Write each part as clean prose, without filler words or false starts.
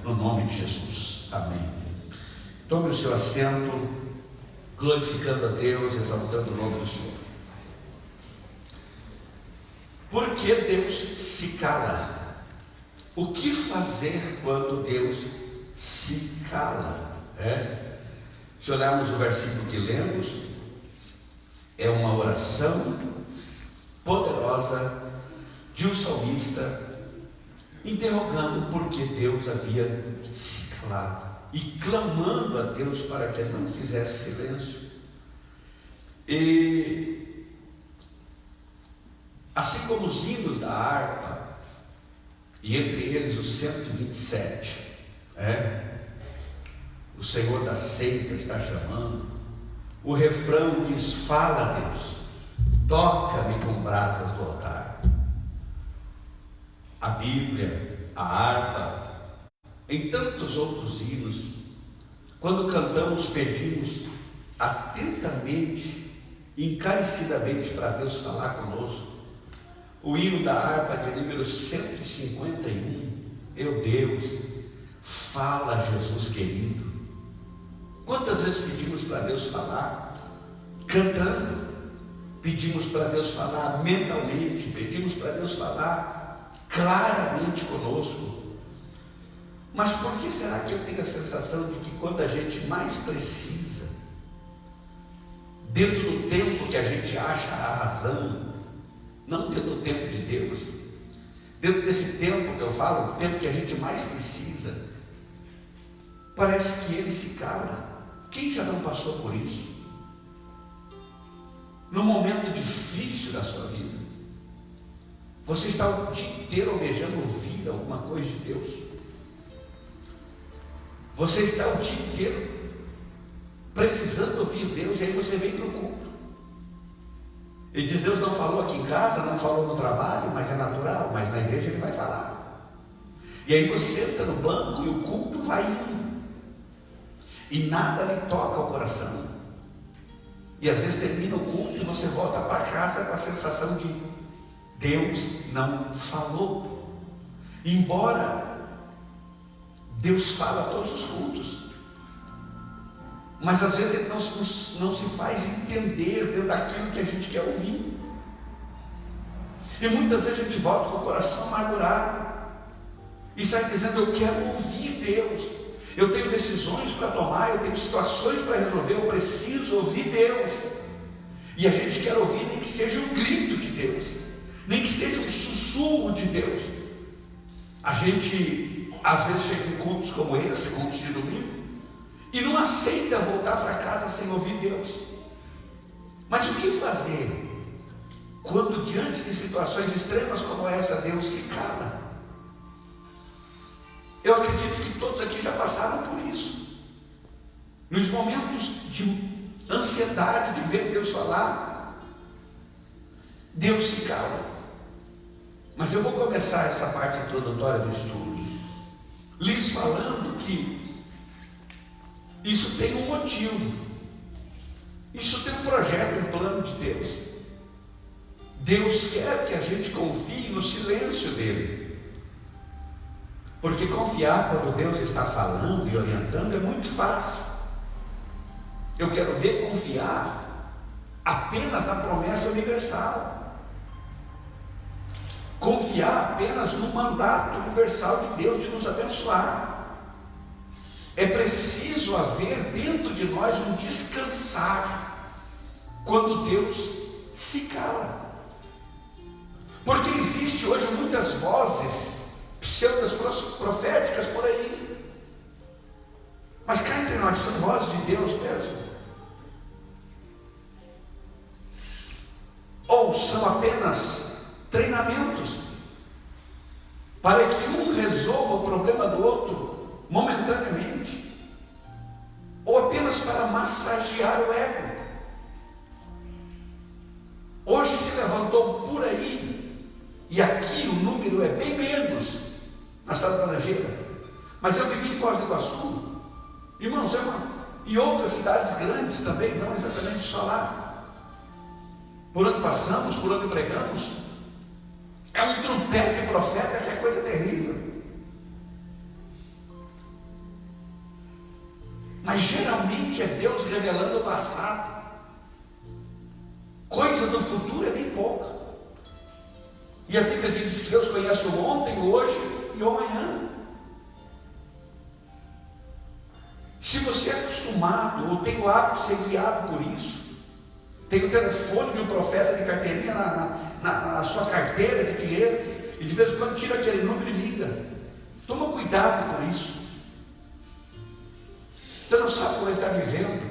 no nome de Jesus. Amém. Tome o seu assento, glorificando a Deus, exaltando o nome do Senhor. Por que Deus se cala? O que fazer quando Deus se cala? Se olharmos o versículo que lemos, é uma oração poderosa de um salmista interrogando por que Deus havia se calado e clamando a Deus para que ele não fizesse silêncio. E assim como os hinos da harpa, e entre eles o 127, o Senhor da ceifa está chamando, o refrão diz: fala, Deus, toca-me com brasas do altar. A Bíblia, a harpa, em tantos outros hinos, quando cantamos, pedimos atentamente, encarecidamente para Deus falar conosco. O hino da harpa de número 151, meu Deus, fala, Jesus querido. Quantas vezes pedimos para Deus falar? Cantando. Pedimos para Deus falar mentalmente, pedimos para Deus falar claramente conosco. Mas por que será que eu tenho a sensação de que quando a gente mais precisa, dentro do tempo que a gente acha a razão, não dentro do tempo de Deus, dentro desse tempo que eu falo, o tempo que a gente mais precisa, parece que Ele se cala? Quem já não passou por isso? No momento difícil da sua vida, você está o dia inteiro almejando ouvir alguma coisa de Deus. Você está o dia inteiro precisando ouvir Deus, e aí você vem para o culto. Ele diz: Deus não falou aqui em casa, não falou no trabalho, mas é natural, mas na igreja Ele vai falar. E aí você senta no banco e o culto vai indo, e nada lhe toca ao coração. E às vezes termina o culto e você volta para casa com a sensação de Deus não falou. Embora Deus fala a todos os cultos, mas às vezes Ele não se faz entender dentro daquilo que a gente quer ouvir. E muitas vezes a gente volta com o coração amargurado e sai dizendo: eu quero ouvir Deus, eu tenho decisões para tomar, eu tenho situações para resolver, eu preciso ouvir Deus. E a gente quer ouvir, nem que seja um grito de Deus, nem que seja um sussurro de Deus. A gente às vezes chega em cultos como esse, cultos de domingo, e não aceita voltar para casa sem ouvir Deus. Mas o que fazer quando diante de situações extremas como essa, Deus se cala? Eu acredito que todos aqui já passaram por isso. Nos momentos de ansiedade de ver Deus falar, Deus se cala. Mas eu vou começar essa parte introdutória do estudo lhes falando que isso tem um motivo, isso tem um projeto, um plano de Deus. Deus quer que a gente confie no silêncio dele, porque confiar quando Deus está falando e orientando é muito fácil. Eu quero ver confiar apenas na promessa universal, confiar apenas no mandato universal de Deus de nos abençoar. É preciso haver dentro de nós um descansar quando Deus se cala, porque existe hoje muitas vozes pseudas proféticas por aí, mas cá entre nós são vozes de Deus mesmo? Ou são apenas treinamentos para que um resolva o problema do outro momentaneamente, ou apenas para massagear o ego? Hoje se levantou por aí, e aqui o número é bem menos na cidade da Laranjeira, mas eu vivi em Foz do Iguaçu, irmãos, e outras cidades grandes também, não exatamente só lá. Por onde passamos, por onde pregamos, é um trompete de profeta que é coisa terrível. Mas geralmente é Deus revelando o passado. Coisa do futuro é bem pouca. E a Bíblia diz que Deus conhece o ontem, o hoje e o amanhã. Se você é acostumado ou tem o hábito de ser guiado por isso, tem o telefone de um profeta de carteirinha na sua carteira de dinheiro, e de vez em quando tira aquele número e liga. Toma cuidado com isso. Você não sabe como ele está vivendo.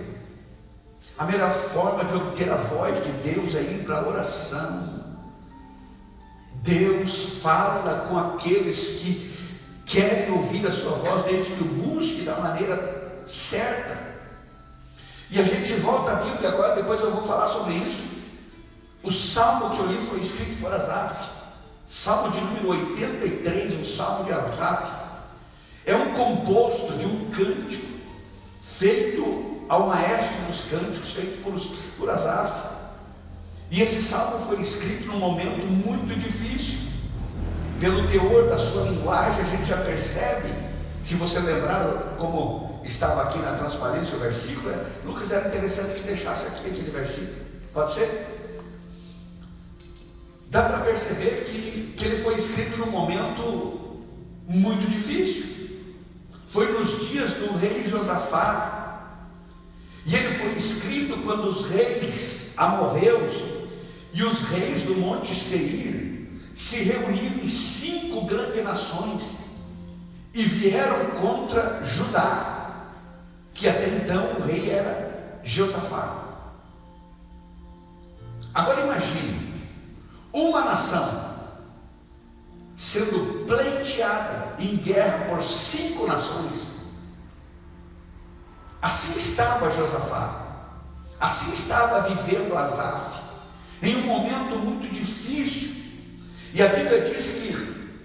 A melhor forma de obter a voz de Deus é ir para a oração. Deus fala com aqueles que querem ouvir a sua voz, desde que o busque da maneira certa. E a gente volta à Bíblia agora, depois eu vou falar sobre isso. O salmo que eu li foi escrito por Asaf. Salmo de número 83, o salmo de Asaf. É um composto de um cântico feito ao maestro dos cânticos, feito por Asaf. E esse salmo foi escrito num momento muito difícil. Pelo teor da sua linguagem, a gente já percebe, se você lembrar como estava aqui na transparência o versículo, Lucas, era interessante que deixasse aqui aquele versículo. Pode ser? Dá para perceber que ele foi escrito num momento muito difícil. Foi nos dias do rei Josafá. E ele foi escrito quando os reis amorreus e os reis do Monte Seir se reuniram em 5 grandes nações e vieram contra Judá, que até então o rei era Josafá. Agora imagine uma nação sendo pleiteada em guerra por 5 nações. Assim estava Josafá, assim estava vivendo Asaf, em um momento muito difícil. E a Bíblia diz que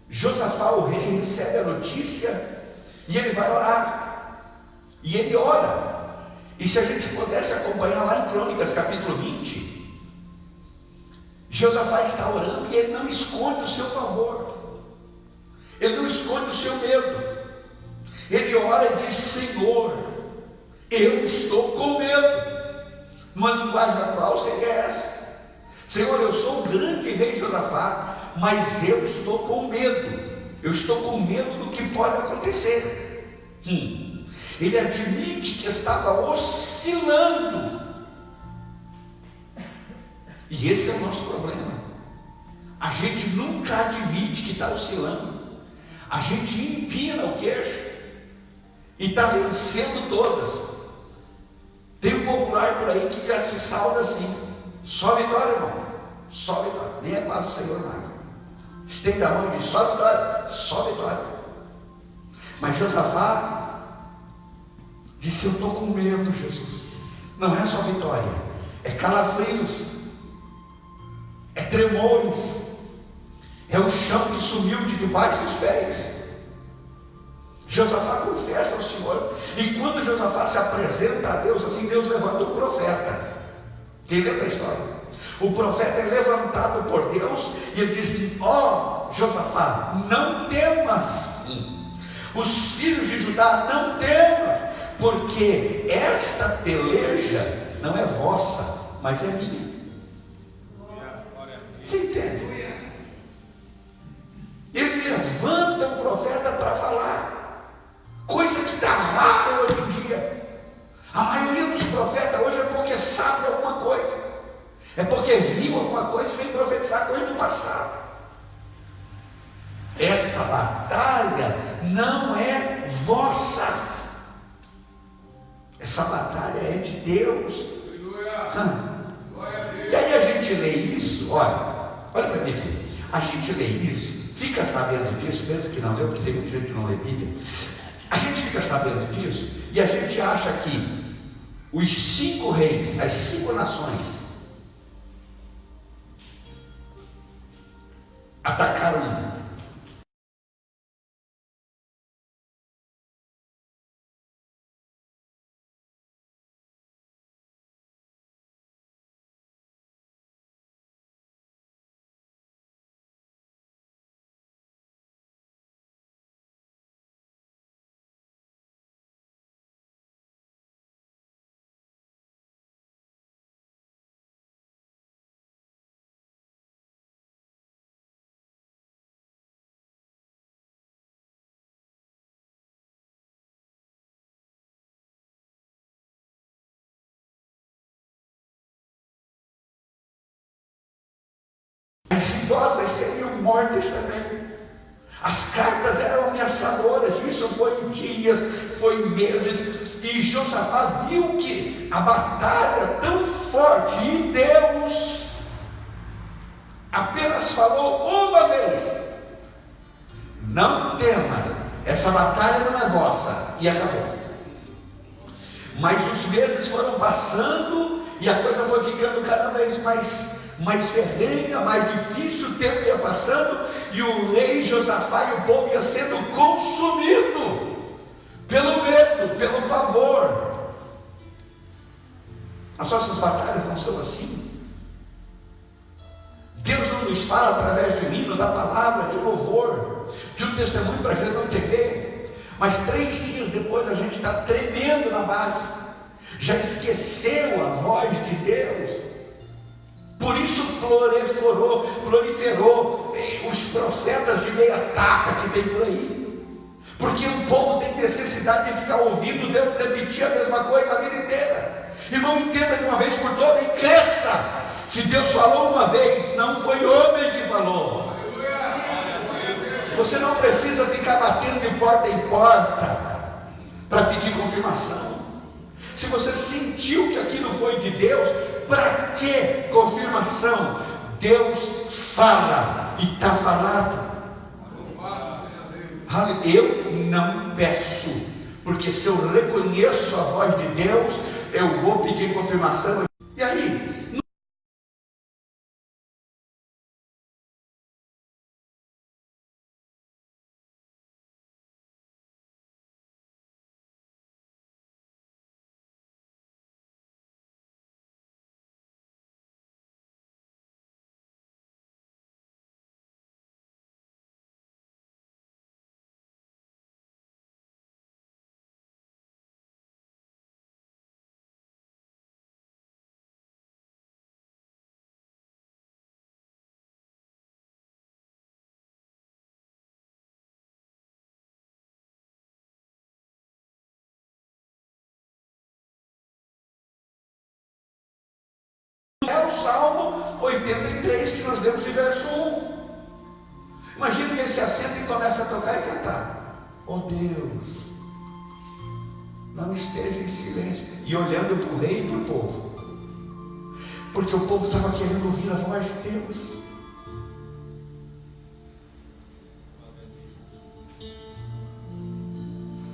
Josafá, o rei, recebe a notícia e ele vai orar. E ele ora. E se a gente pudesse acompanhar lá em Crônicas, capítulo 20, Josafá está orando e ele não esconde o seu pavor. Ele não esconde o seu medo. Ele ora e diz: Senhor, eu estou com medo. Numa linguagem atual seria essa: Senhor, eu sou o grande rei Josafá, mas eu estou com medo. Eu estou com medo do que pode acontecer. Ele admite que estava oscilando. E esse é o nosso problema. A gente nunca admite que está oscilando. A gente empina o queixo e está vencendo todas. Tem um popular por aí que já se salva assim: só vitória, irmão, só vitória, nem é paz do Senhor mais. Estende a mão e diz: só vitória, só vitória. Mas Josafá disse: eu estou com medo, Jesus. Não é só vitória, é calafrios, é tremores, é o chão que sumiu de debaixo dos pés. Josafá confessa ao Senhor, e quando Josafá se apresenta a Deus assim, Deus levanta o profeta. Quem lembra a história? O profeta é levantado por Deus e ele diz: ó Josafá, não temas. Os filhos de Judá, não temas, porque esta peleja não é vossa, mas é minha. Você entende? Ele levanta o profeta para falar. Coisa que está rara hoje em dia. A maioria dos profetas hoje é porque sabe alguma coisa, é porque viu alguma coisa e vem profetizar coisa do passado. Essa batalha não é vossa, essa batalha é de Deus. E aí a gente lê isso, olha para mim aqui, a gente lê isso, fica sabendo disso, mesmo que não leu, porque tem muita gente que não lê Bíblia. A gente fica sabendo disso e a gente acha que os 5 reis, as 5 nações, atacaram idosas seriam mortas também. As cartas eram ameaçadoras, isso foi dias, foi meses, e Josafá viu que a batalha tão forte, e Deus apenas falou uma vez: não temas, essa batalha não é vossa, e acabou. Mas os meses foram passando, e a coisa foi ficando cada vez mais ferrenha, mais difícil, o tempo ia passando, e o rei Josafá e o povo ia sendo consumido pelo medo, pelo pavor. As nossas batalhas não são assim. Deus não nos fala através de um hino, da palavra, de louvor, de um testemunho para a gente não temer, mas 3 dias depois a gente está tremendo na base, já esqueceu a voz de Deus. Por isso proliferou os profetas de meia taca que tem por aí, porque o povo tem necessidade de ficar ouvindo Deus repetir a mesma coisa a vida inteira. E não entenda de uma vez por todas e cresça. Se Deus falou uma vez, não foi homem que falou. Você não precisa ficar batendo de porta em porta para pedir confirmação. Se você sentiu que aquilo foi de Deus, para que confirmação? Deus fala e está falado. Eu não peço, porque se eu reconheço a voz de Deus, eu vou pedir confirmação. E aí? É o Salmo 83 que nós lemos de verso 1. Imagina que ele se assenta e começa a tocar e cantar: oh Deus, não esteja em silêncio. E olhando para o rei e para o povo, porque o povo estava querendo ouvir a voz de Deus.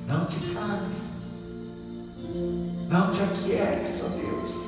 Não te cales, não te aquietes, ó Deus.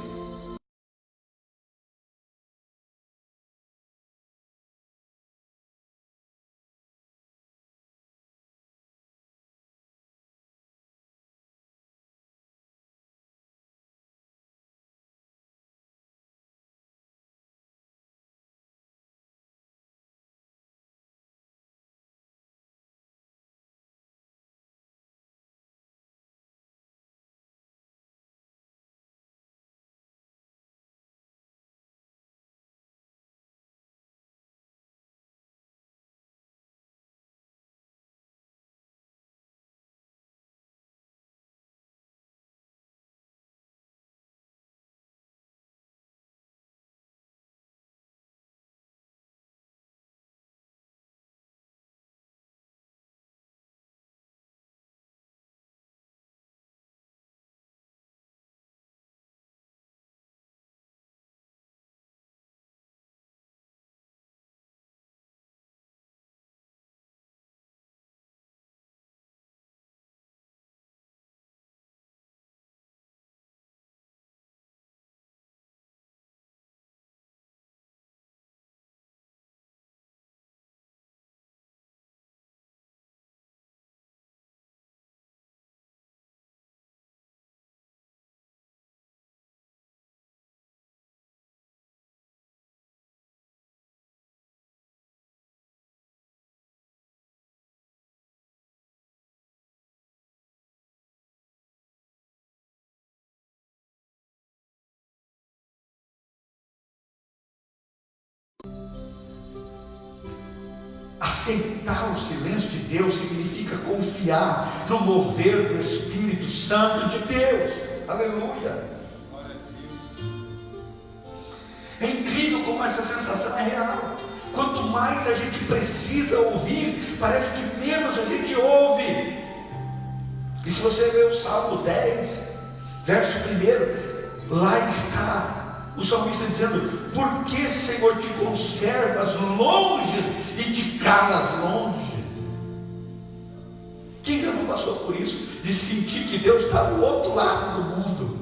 Aceitar o silêncio de Deus significa confiar no mover do Espírito Santo de Deus. Aleluia! É incrível como essa sensação é real. Quanto mais a gente precisa ouvir, parece que menos a gente ouve. E se você ler o Salmo 10, verso 1, lá está o salmista dizendo: por que, Senhor, te conservas longe e te calas longe? Quem já não passou por isso, de sentir que Deus está do outro lado do mundo?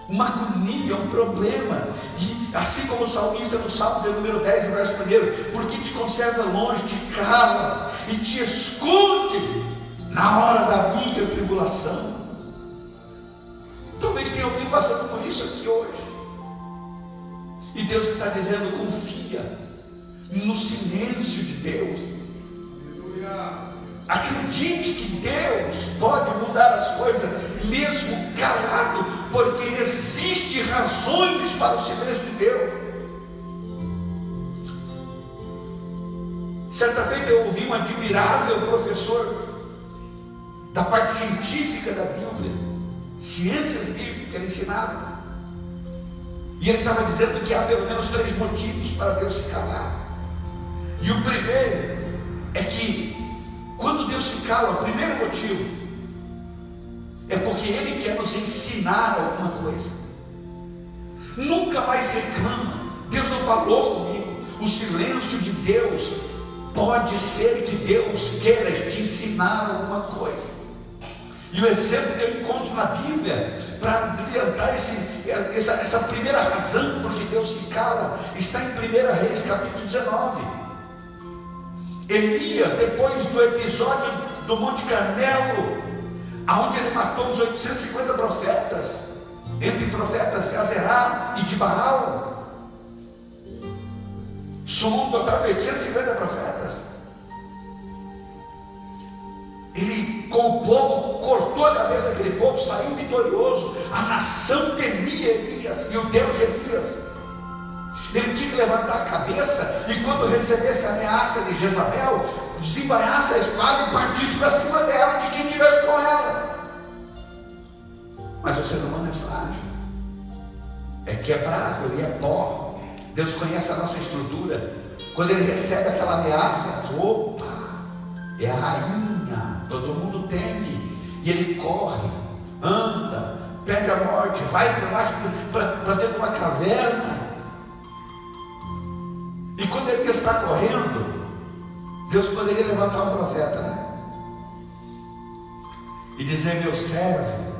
Uma agonia, um problema. E assim como o salmista no Salmo de número 10, verso 1, porque te conserva longe, te calas e te esconde na hora da minha tribulação. Talvez tenha alguém passando por isso aqui hoje, e Deus está dizendo: confia no silêncio de Deus. Acredite que Deus pode mudar as coisas mesmo calado, porque existem razões para o silêncio de Deus. Certa feita eu ouvi um admirável professor da parte científica da Bíblia, ciências bíblicas, que ele ensinava, e ele estava dizendo que há pelo menos 3 motivos para Deus se calar. E o primeiro é que quando Deus se cala, o primeiro motivo é porque Ele quer nos ensinar alguma coisa. Nunca mais reclama: Deus não falou comigo. O silêncio de Deus pode ser que Deus queira te ensinar alguma coisa. E o exemplo que eu encontro na Bíblia para brilhantar essa primeira razão porque Deus se cala está em 1 Reis capítulo 19. Elias, depois do episódio do Monte Carmelo, aonde ele matou os 850 profetas, entre profetas de Azerá e de Baal, somou um total de 850 profetas. Ele, com o povo, cortou a cabeça daquele povo, saiu vitorioso. A nação temia Elias e o Deus de Elias. Ele tinha que levantar a cabeça e, quando recebesse a ameaça de Jezabel, desembainhasse a espada e partisse para cima dela, de quem estivesse com ela. Mas o ser humano é frágil, é quebrável e é pó. Deus conhece a nossa estrutura. Quando ele recebe aquela ameaça, opa, é a rainha, todo mundo teme, e ele corre, anda, pede a morte, vai para dentro de uma caverna. E quando ele está correndo, Deus poderia levantar um profeta, né? E dizer: meu servo,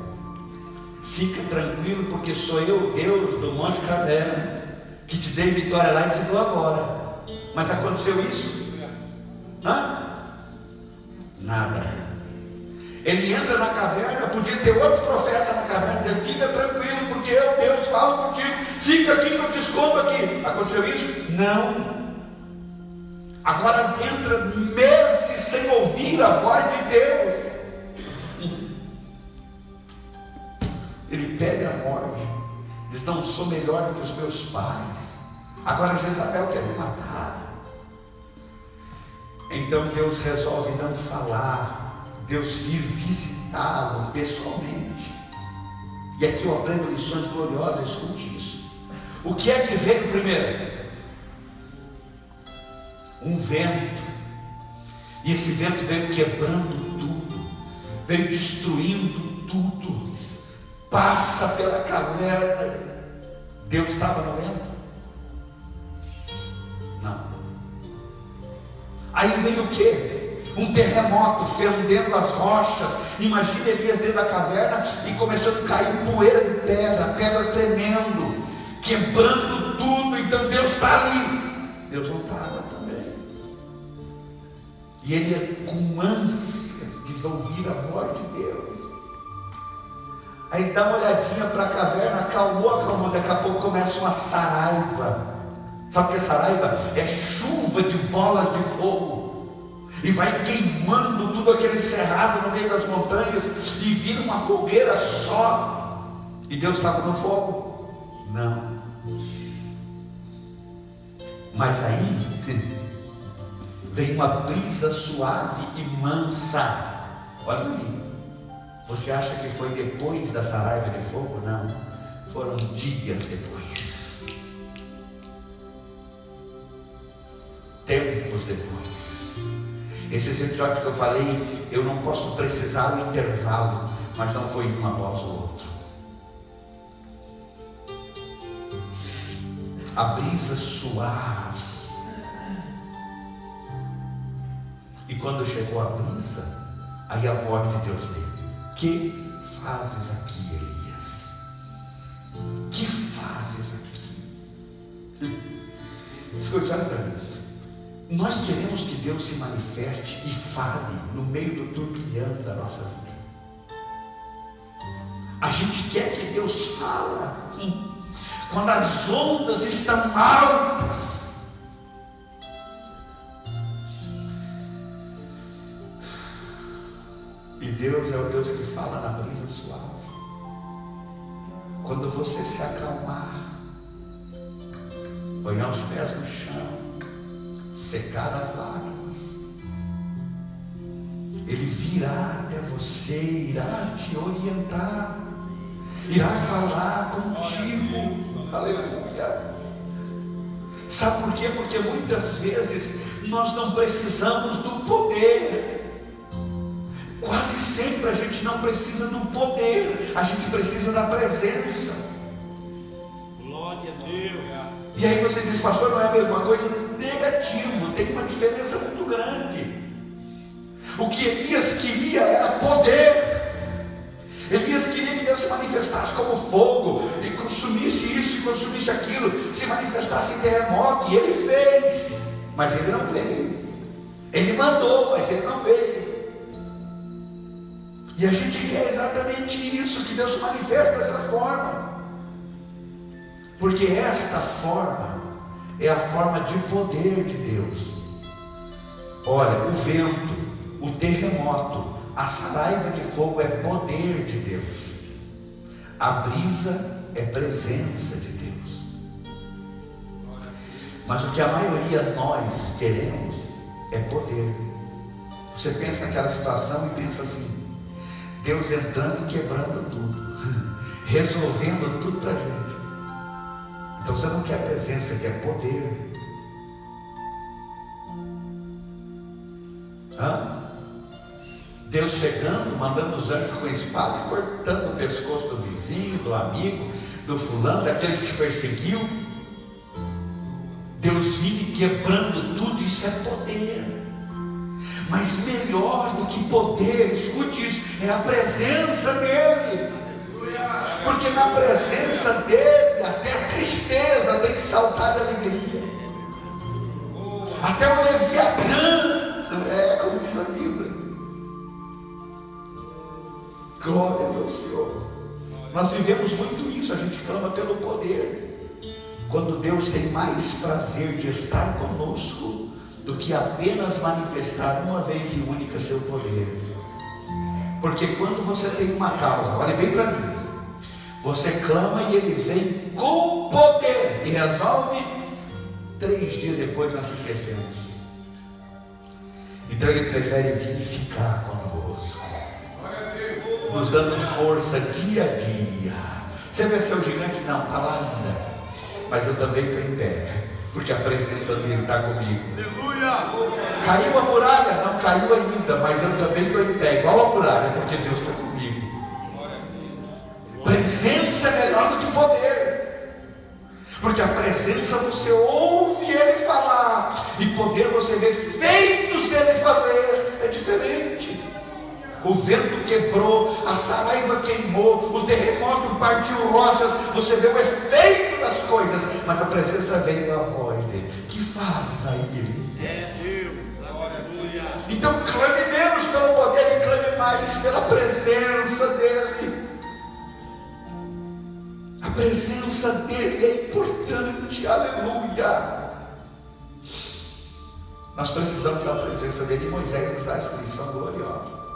fica tranquilo, porque sou eu, Deus do Monte Carmelo, que te dei vitória lá e te dou agora. Mas aconteceu isso? Nada. Ele entra na caverna, podia ter outro profeta na caverna, dizer: fica tranquilo, porque eu, Deus, falo contigo, fica aqui que eu te escondo aqui. Aconteceu isso? Não. Agora entra meses sem ouvir a voz de Deus. Ele pede a morte, diz: não sou melhor do que os meus pais, agora Jezabel quer me matar. Então Deus resolve não falar, Deus vir visitá-lo pessoalmente. E aqui eu aprendo lições gloriosas, escute isso. O que é que veio primeiro? Um vento. E esse vento veio quebrando tudo, veio destruindo tudo, passa pela caverna. Deus estava no vento? Não. Aí veio o quê? Um terremoto fendendo as rochas. Imagina Elias dentro da caverna e começando a cair poeira de pedra, pedra tremendo, quebrando tudo. Então Deus está ali. Deus não estava também. E ele com ânsias de ouvir a voz de Deus. Aí dá uma olhadinha para a caverna, acalmou, daqui a pouco começa uma saraiva. Sabe o que é saraiva? É chuva de bolas de fogo, e vai queimando tudo aquele cerrado no meio das montanhas, e vira uma fogueira só. E Deus estava no fogo? Não. Mas aí vem uma brisa suave e mansa. Olha para mim. Você acha que foi depois da saraiva de fogo? Não. Foram dias depois. tempos depois. Esses episódios que eu falei, eu não posso precisar o intervalo, mas não foi um após o outro. A brisa suave. E quando chegou a brisa, aí a voz de Deus veio: que fazes aqui, Elias? Que fazes aqui? Escute, olha para mim. Nós queremos que Deus se manifeste e fale no meio do turbilhão da nossa vida. A gente quer que Deus fala quando as ondas estão altas. E Deus é o Deus que fala na brisa suave. Quando você se acalmar, olhar os pés no chão, secar as lágrimas, Ele virá até você, irá te orientar, irá falar contigo. Aleluia. Sabe por quê? Porque muitas vezes nós não precisamos do poder. Quase sempre a gente não precisa do poder, a gente precisa da presença. Glória a Deus. E aí você diz: pastor, não é a mesma coisa? Negativo, tem uma diferença muito grande. O que Elias queria era poder. Elias queria que Deus se manifestasse como fogo, e consumisse isso e consumisse aquilo, se manifestasse em terremoto, e ele fez, mas ele não veio. Ele mandou, mas ele não veio. E a gente quer exatamente isso, que Deus se manifeste dessa forma, porque esta forma é a forma de poder de Deus. Olha, o vento, o terremoto, a saraiva de fogo é poder de Deus. A brisa é presença de Deus. Mas o que a maioria nós queremos é poder. Você pensa naquela situação e pensa assim: Deus entrando e quebrando tudo, resolvendo tudo para a gente. Então você não quer presença, quer poder. Deus chegando, mandando os anjos com espada e cortando o pescoço do vizinho, do amigo, do fulano, daquele que te perseguiu. Deus vindo e quebrando tudo, isso é poder. Mas melhor do que poder, escute isso, é a presença dele. Porque na presença dele, até a tristeza tem que saltar de alegria. Até o Leviatã, como diz a Bíblia. Glórias ao Senhor. Nós vivemos muito isso, a gente clama pelo poder. Quando Deus tem mais prazer de estar conosco do que apenas manifestar uma vez e única seu poder. Porque quando você tem uma causa, olha bem para mim, você clama e ele vem com poder e resolve. 3 dias depois nós nos esquecemos. Então ele prefere vir e ficar conosco, nos dando força dia a dia. Você venceu o gigante? Não, está lá ainda. Mas eu também estou em pé, porque a presença dele está comigo. Aleluia! Caiu a muralha? Não caiu ainda, mas eu também estou em pé, igual a muralha, porque Deus está comigo. Presença é melhor do que poder, porque a presença você ouve ele falar, e poder você vê feitos dele fazer, é diferente. O vento quebrou, a saraiva queimou, o terremoto partiu rochas, você vê o efeito das coisas, mas a presença veio da voz dele. Que fazes aí, ele? É Deus, aleluia. Então clame menos pelo poder e clame mais pela presença dele. A presença dele é importante, aleluia. Nós precisamos da presença dele, e Moisés nos dá essa lição gloriosa.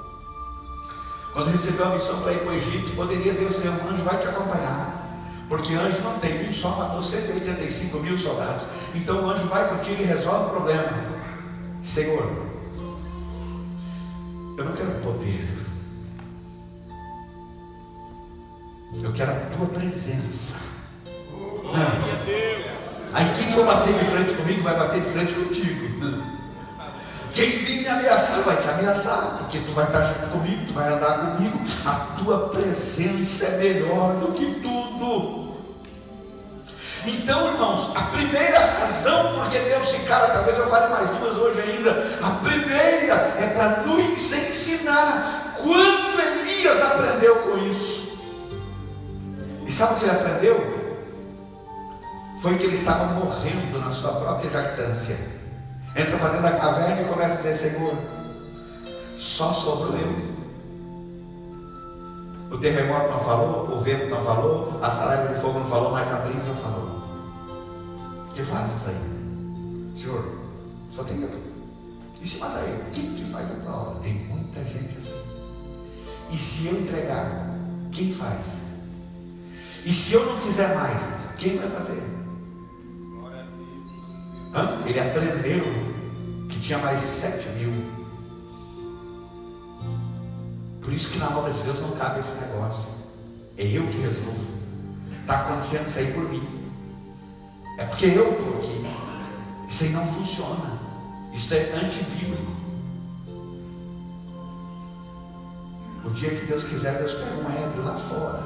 Quando recebeu a missão para ir para o Egito, poderia Deus dizer: um anjo vai te acompanhar, porque anjo não tem, um só matou 185 mil soldados. Então o anjo vai contigo e resolve o problema. Senhor, eu não quero poder, eu quero a tua presença. Glória a Deus. Aí quem for bater de frente comigo vai bater de frente contigo. Quem vir me ameaçar, vai te ameaçar, porque tu vai estar junto comigo, tu vai andar comigo. A tua presença é melhor do que tudo. Então, irmãos, a primeira razão porque Deus se cala, talvez eu fale mais duas hoje ainda. A primeira é para nos ensinar quanto Elias aprendeu com isso. E sabe o que ele aprendeu? Foi que ele estava morrendo na sua própria jactância. Entra para dentro da caverna e começa a dizer: Senhor, só sobrou eu. O terremoto não falou, o vento não falou, a saraiva de fogo não falou, mas a brisa falou. O que faz isso aí? Senhor, só tem eu. E se matar eu, quem te faz a prova? Tem muita gente assim. E se eu entregar, quem faz? E se eu não quiser mais, quem vai fazer? Ele aprendeu que tinha mais 7.000. Por isso que na obra de Deus não cabe esse negócio. É eu que resolvo. Está acontecendo isso aí por mim. É porque eu estou aqui. Isso aí não funciona. Isso é antibíblico. O dia que Deus quiser, Deus pega um ébrio lá fora,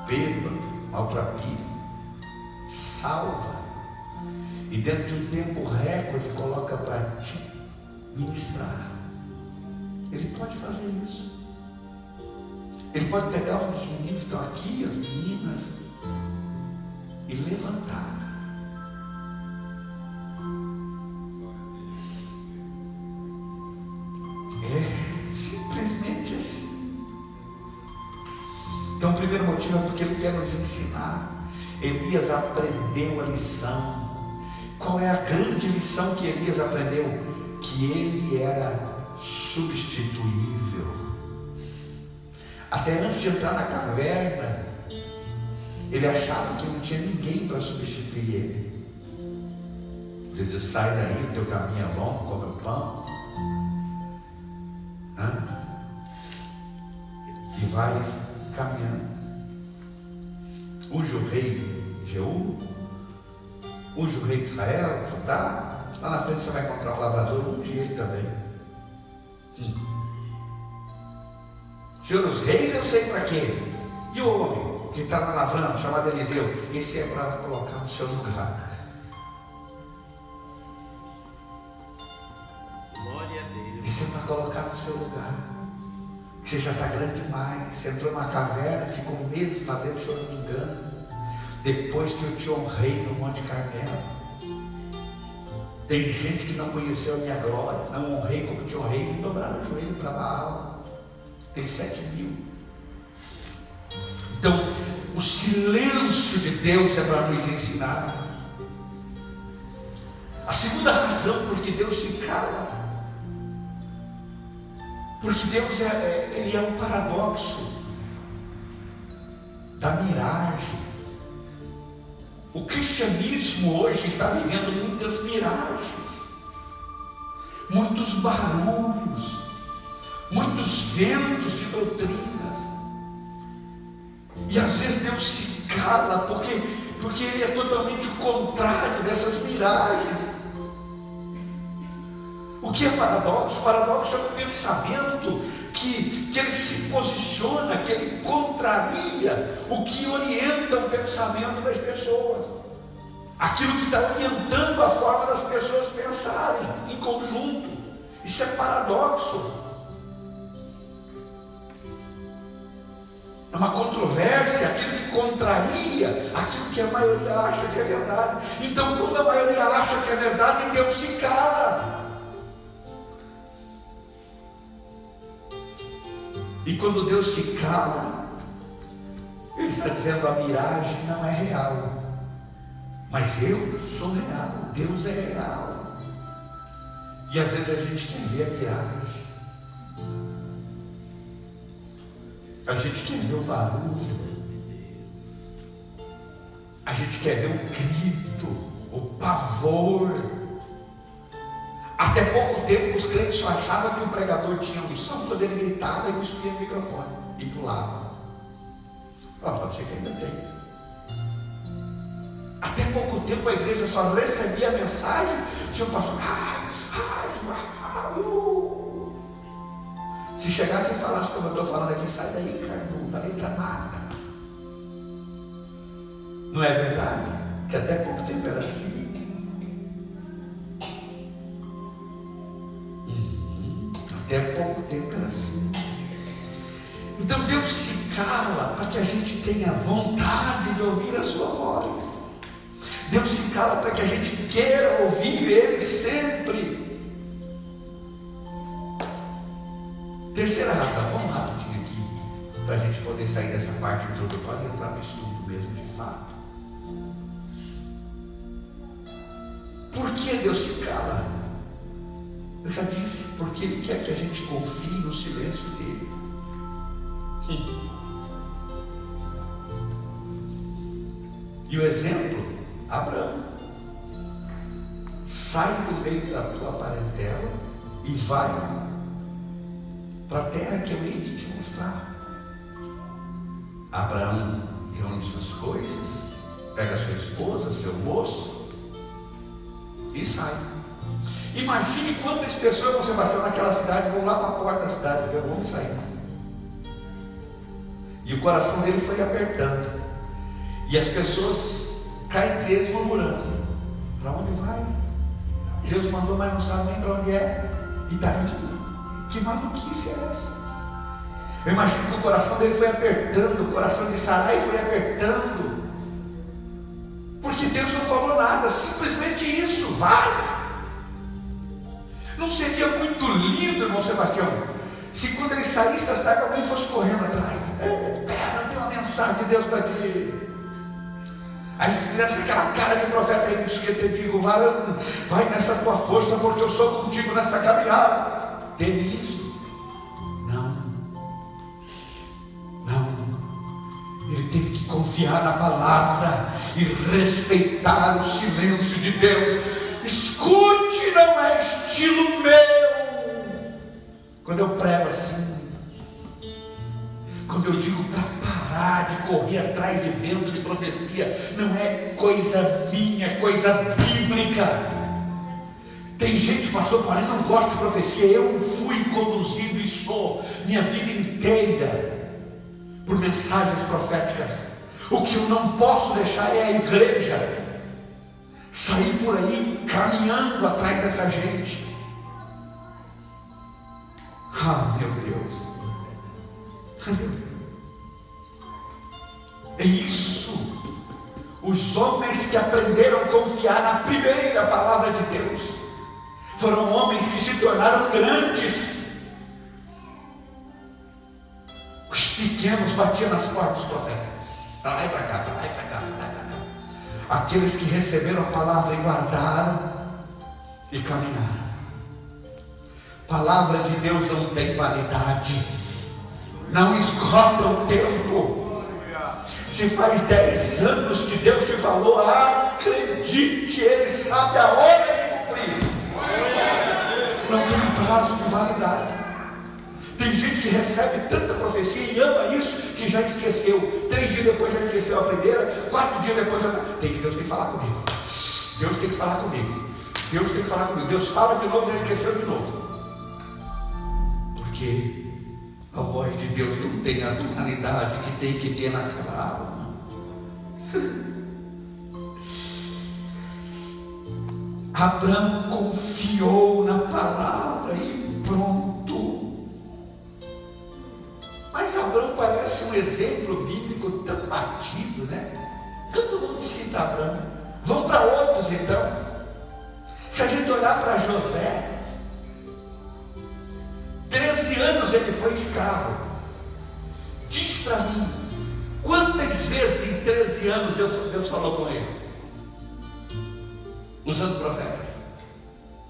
bêbado, maltrapilho, salva, e dentro de um tempo recorde coloca para te ministrar. Ele pode fazer isso. Ele pode pegar um dos meninos que estão aqui, as meninas, e levantar. É simplesmente assim. Então o primeiro motivo é porque ele quer nos ensinar. Elias aprendeu a lição. Qual é a grande lição que Elias aprendeu? Que ele era substituível. Até antes de entrar na caverna, ele achava que não tinha ninguém para substituir ele. Ele disse: sai daí, o teu caminho é longo, come o pão. E vai caminhando. Unge o rei Jeú, unge o rei de Israel, Judá. Lá na frente você vai encontrar um lavrador, unge ele também. Senhor, os reis eu sei para quê. E o homem que está lá lavrando, chamado Eliseu, esse é para colocar no seu lugar. Glória a Deus. Esse é para colocar no seu lugar. Você já está grande demais. Você entrou numa caverna, ficou meses lá dentro, se eu não me engano. Depois que eu te honrei no Monte Carmelo. Tem gente que não conheceu a minha glória, não honrei como te honrei, e dobraram o joelho para Baal. Tem 7.000. Então, o silêncio de Deus é para nos ensinar. A segunda razão por que Deus se cala, porque Deus ele é um paradoxo da miragem. O cristianismo hoje está vivendo muitas miragens, muitos barulhos, muitos ventos de doutrinas. E às vezes Deus se cala porque Ele é totalmente o contrário dessas miragens. O que é paradoxo? Paradoxo é um pensamento que ele se posiciona, que ele contraria o que orienta o pensamento das pessoas. Aquilo que está orientando a forma das pessoas pensarem em conjunto. Isso é paradoxo. É uma controvérsia, aquilo que contraria aquilo que a maioria acha que é verdade. Então, quando a maioria acha que é verdade, Deus se cala. E quando Deus se cala, Ele está dizendo: a miragem não é real, mas eu sou real, Deus é real. E às vezes a gente quer ver a miragem, a gente quer ver o barulho, a gente quer ver o grito, o pavor. Até pouco tempo os crentes só achavam que o pregador tinha unção quando ele gritava e cuspia no microfone e pulava. Pode ser que ainda tem. Até pouco tempo a igreja só recebia a mensagem se o pastor Se chegasse e falasse como eu estou falando aqui, sai daí, cara, não dá letra nada. Não é verdade? Que até pouco tempo era assim. Até pouco tempo era assim. Então Deus se cala para que a gente tenha vontade de ouvir a sua voz. Deus se cala para que a gente queira ouvir Ele sempre. Terceira razão, vamos rapidinho aqui, para a gente poder sair dessa parte introdutória e entrar no estudo mesmo de fato. Por que Deus se cala? Eu já disse, porque Ele quer que a gente confie no silêncio dEle. E o exemplo, Abraão. Sai do meio da tua parentela e vai para a terra que eu hei de te mostrar. Abraão reúne suas coisas, pega sua esposa, seu moço e sai. Imagine quantas pessoas você bateu naquela cidade, vão lá para a porta da cidade, vamos sair. E o coração dele foi apertando. E as pessoas caem entre eles murmurando: para onde vai? Deus mandou, mas não sabe nem para onde é. E está indo. Que maluquice é essa? Eu imagino que o coração dele foi apertando, o coração de Sarai foi apertando. Porque Deus não falou nada, simplesmente isso, vai. Não seria muito lindo, irmão Sebastião, se quando ele saísse da cidade alguém fosse correndo atrás? Pera, tem uma mensagem de Deus para ti. Aí fizesse aquela cara de profeta aí, que te digo, varão, vai nessa tua força, porque eu sou contigo nessa caminhada. Teve isso? Não. Ele teve que confiar na palavra e respeitar o silêncio de Deus. Escute, não é estilo meu. Quando eu prego assim, quando eu digo para parar de correr atrás de vento de profecia, não é coisa minha, é coisa bíblica. Tem gente, pastor, porém não gosta de profecia. Eu fui conduzido e sou minha vida inteira por mensagens proféticas. O que eu não posso deixar é a igreja sair por aí caminhando atrás dessa gente. Ah, meu Deus. É isso. Os homens que aprenderam a confiar na primeira palavra de Deus foram homens que se tornaram grandes. Os pequenos batiam nas portas dos profetas. Para lá e para cá, para lá e para cá, para lá e para cá. Aqueles que receberam a palavra e guardaram e caminharam. Palavra de Deus não tem validade. Não esgota o tempo. Se faz 10 anos que Deus te falou, acredite, Ele sabe a hora de cumprir. Não tem prazo de validade. Tem gente que recebe tanta profecia e ama isso que já esqueceu. 3 dias depois já esqueceu a primeira, 4 dias depois já Deus tem que falar comigo. Deus tem que falar comigo. Deus tem que falar comigo. Deus fala de novo, já esqueceu de novo. Porque a voz de Deus não tem a tonalidade que tem que ter naquela alma. Abraão confiou na palavra e pronto. Mas Abraão parece um exemplo bíblico tão batido, né? Todo mundo cita Abraão. Vamos para outros então. Se a gente olhar para José, 13 anos ele foi escravo. Diz para mim, quantas vezes em 13 anos Deus falou com ele? Usando profetas?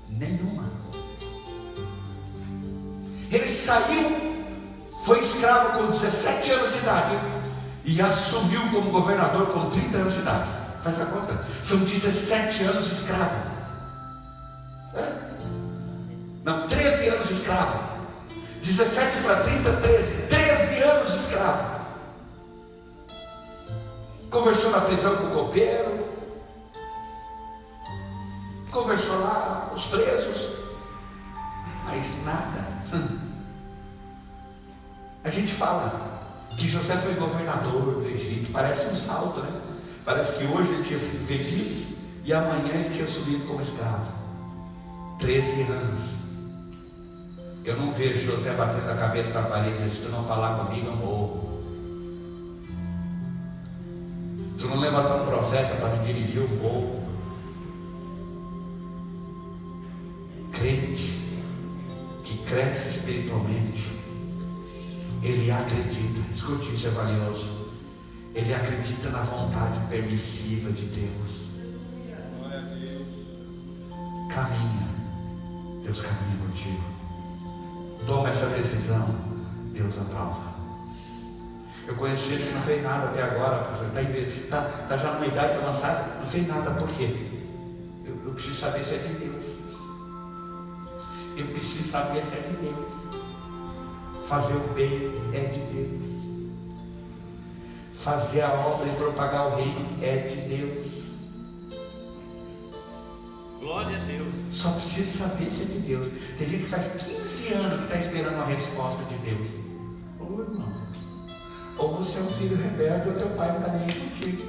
Nenhuma. Ele saiu, foi escravo com 17 anos de idade e assumiu como governador com 30 anos de idade. Faz a conta, são 17 anos escravo. Não, 13 anos escravo. 17 para 30, 13 anos escravo. Conversou na prisão com o copeiro, conversou lá com os presos, mais nada. A gente fala que José foi governador do Egito, parece um salto, né? Parece que hoje ele tinha sido vendido e amanhã ele tinha subido como escravo. 13 anos. Eu não vejo José batendo a cabeça na parede e dizendo: se tu não falar comigo, eu morro. Tu não levantar um profeta para me dirigir, eu morro. Crente que cresce espiritualmente, ele acredita, escute, isso é valioso, ele acredita na vontade permissiva de Deus. Caminha, Deus caminha contigo. Toma essa decisão, Deus aprova. Eu conheço gente que não fez nada até agora, está já numa idade avançada, não fez nada. Por quê? Eu preciso saber se é de Deus. Eu preciso saber se é de Deus. Fazer o bem é de Deus. Fazer a obra e propagar o reino é de Deus. Glória a Deus. Só preciso saber se é de Deus. Tem gente que faz 15 anos que está esperando uma resposta de Deus. Ô irmão, ou você é um filho rebelde, ou teu pai não está nem aí contigo,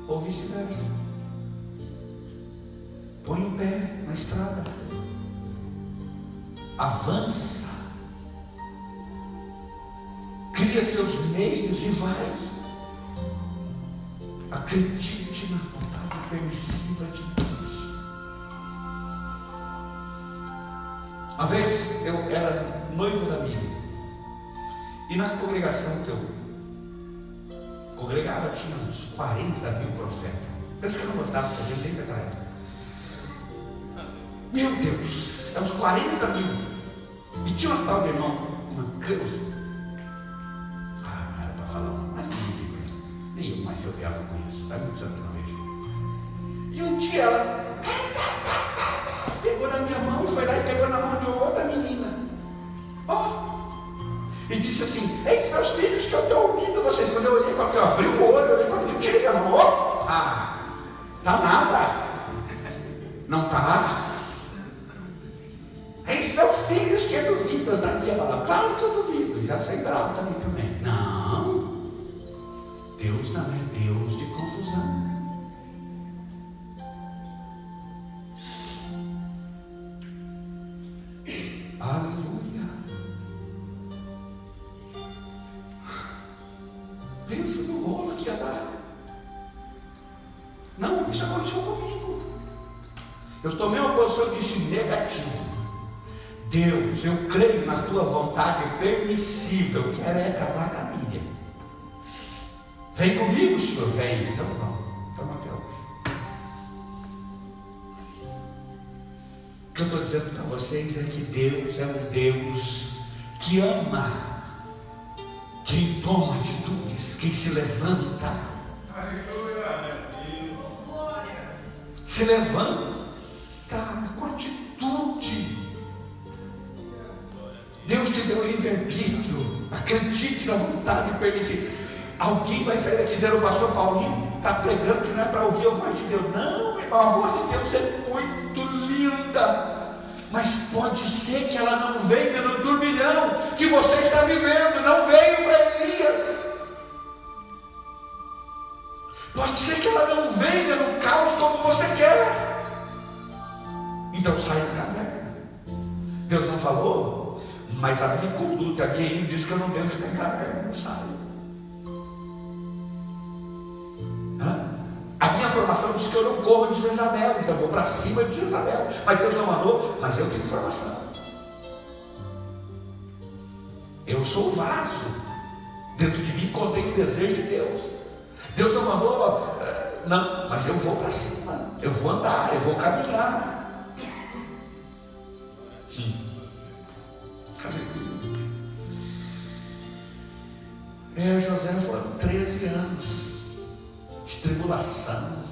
ou vice-versa. Põe o pé na estrada, avança, cria seus meios e vai. Acredite na vontade permissiva de Deus. Uma vez eu era noivo da Miriam, e na congregação que eu congregava tinha uns 40 mil profetas. Pensa que eu não gostava de fazer desde aquela época. Meu Deus, é uns 40 mil. E tinha uma tal de irmão, uma Creuza. Não era para falar, mas nem eu mais eu vi ela conheço. Faz muitos anos que eu não vejo. E um dia ela pegou na minha mão, foi lá e pegou na mão de outra menina. E disse assim: eis meus filhos que eu estou ouvindo vocês. Quando eu olhei para eu abri o olho, eu olhei para mim, tirei a mão. Tá nada. Não tá. Eis meus filhos que duvidas da minha palavra. Claro que eu duvido, já saí bravo dali também. Não, Deus não é Deus de confusão. Aleluia. Pensa no rolo que ia dar. Não, isso aconteceu comigo. Eu tomei uma posição de negativa. Deus, eu creio na tua vontade permissível. Eu quero é casar com a Miriam. Vem comigo, Senhor. Vem. Então não. Então até hoje. O que eu estou dizendo para vocês é que Deus é um Deus que ama quem toma atitudes, quem se levanta. Se levanta com atitude. Deus te deu livre-arbítrio. Acredite na vontade permissiva. Alguém vai sair daqui dizendo: o pastor Paulinho está pregando que não é para ouvir a voz de Deus. Não, irmão, a voz de Deus é muito linda, mas pode ser que ela não venha no turbilhão que você está vivendo. Não veio para Elias. Pode ser que ela não venha no caos como você quer. Então sai da caverna. Deus não falou, mas a minha conduta, a minha índole diz que eu não devo ficar em caverna. Não saio. A minha formação diz que eu não corro de Jezabel, então eu vou para cima de Jezabel. Mas Deus não mandou, mas eu tenho formação. Eu sou o vaso. Dentro de mim contém o desejo de Deus. Deus não mandou, não, mas eu vou para cima. Eu vou andar, eu vou caminhar. José foram 13 anos de tribulação.